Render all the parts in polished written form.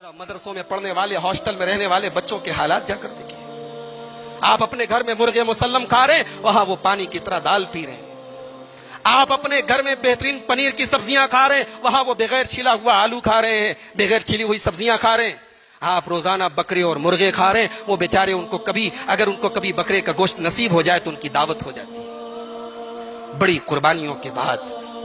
مدرسوں میں پڑھنے والے، ہاسٹل میں رہنے والے بچوں کے حالات جا کر دیکھیے۔ آپ اپنے گھر میں مرغے مسلم کھا رہے ہیں، وہاں وہ پانی کی طرح دال پی رہے ہیں۔ آپ اپنے گھر میں بہترین پنیر کی سبزیاں کھا رہے ہیں، وہاں وہ بغیر چھلا ہوا آلو کھا رہے ہیں، بغیر چھلی ہوئی سبزیاں کھا رہے ہیں۔ آپ روزانہ بکرے اور مرغے کھا رہے ہیں، وہ بیچارے اگر ان کو کبھی بکرے کا گوشت نصیب ہو جائے تو ان کی دعوت ہو جاتی ہے۔ بڑی قربانیوں کے بعد،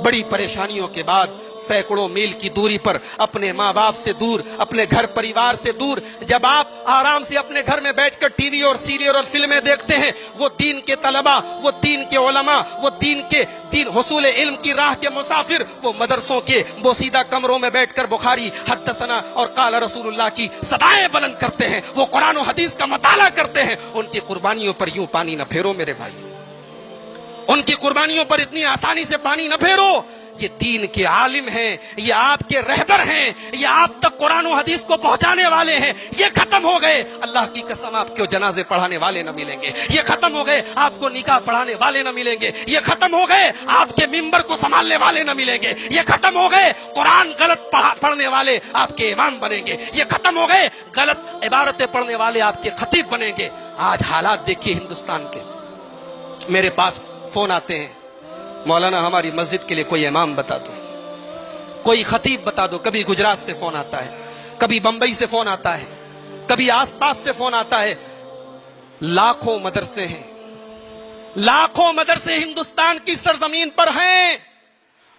بڑی پریشانیوں کے بعد، سینکڑوں میل کی دوری پر، اپنے ماں باپ سے دور، اپنے گھر پریوار سے دور، جب آپ آرام سے اپنے گھر میں بیٹھ کر ٹی وی اور سیریل اور فلمیں دیکھتے ہیں، وہ دین کے طلباء، وہ دین کے علماء، وہ دین حصول علم کی راہ کے مسافر، وہ مدرسوں کے بوسیدہ کمروں میں بیٹھ کر بخاری، حدثنا اور قال رسول اللہ کی صدائیں بلند کرتے ہیں، وہ قرآن و حدیث کا مطالعہ کرتے ہیں، ان کی قربانیوں پر یوں پانی نہ پھیرو میرے بھائی، ان کی قربانیوں پر اتنی آسانی سے پانی نہ پھیرو۔ یہ دین کے عالم ہیں، یہ آپ کے رہبر ہیں، یہ آپ تک قرآن و حدیث کو پہنچانے والے ہیں۔ یہ ختم ہو گئے، اللہ کی قسم آپ کو جنازے پڑھانے والے نہ ملیں گے۔ یہ ختم ہو گئے، آپ کو نکاح پڑھانے والے نہ ملیں گے۔ یہ ختم ہو گئے، آپ کے ممبر کو سنبھالنے والے نہ ملیں گے۔ یہ ختم ہو گئے، قرآن غلط پڑھنے والے آپ کے امام بنیں گے۔ یہ ختم ہو گئے، غلط عبارتیں پڑھنے والے آپ کے خطیب بنیں گے۔ آج حالات دیکھیے ہندوستان کے، میرے پاس فون آتے ہیں، مولانا ہماری مسجد کے لیے کوئی امام بتا دو، کوئی خطیب بتا دو۔ کبھی گجرات سے فون آتا ہے، کبھی بمبئی سے فون آتا ہے، کبھی آس پاس سے فون آتا ہے۔ لاکھوں مدرسے ہیں، لاکھوں مدرسے ہندوستان کی سرزمین پر ہیں،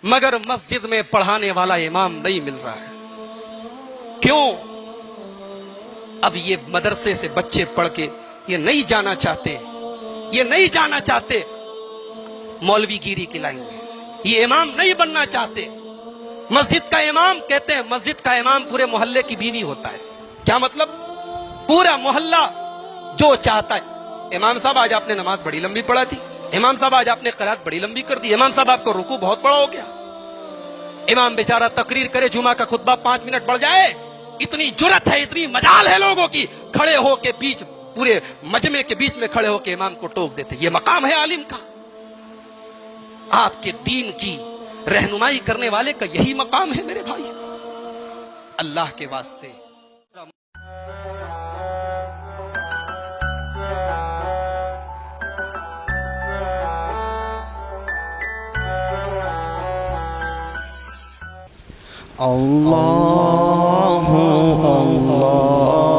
مگر مسجد میں پڑھانے والا امام نہیں مل رہا ہے۔ کیوں؟ اب یہ مدرسے سے بچے پڑھ کے یہ نہیں جانا چاہتے، یہ نہیں جانا چاہتے مولوی گیری کی لائن میں، یہ امام نہیں بننا چاہتے۔ مسجد کا امام، کہتے ہیں مسجد کا امام پورے محلے کی بیوی ہوتا ہے۔ کیا مطلب؟ پورا محلہ جو چاہتا ہے، امام صاحب آج آپ نے نماز بڑی لمبی پڑھا تھی، امام صاحب آج آپ نے قرات بڑی لمبی کر دی، امام صاحب آپ کو رکوع بہت بڑا ہو گیا۔ امام بیچارہ تقریر کرے، جمعہ کا خطبہ 5 منٹ بڑھ جائے، اتنی جرت ہے، اتنی مجال ہے لوگوں کی، کھڑے ہو کے پورے مجمع کے بیچ میں کھڑے ہو کے امام کو ٹوک دیتے۔ یہ مقام ہے عالم کا؟ آپ کے دین کی رہنمائی کرنے والے کا یہی مقام ہے میرے بھائی؟ اللہ کے واسطے اللہ اللہ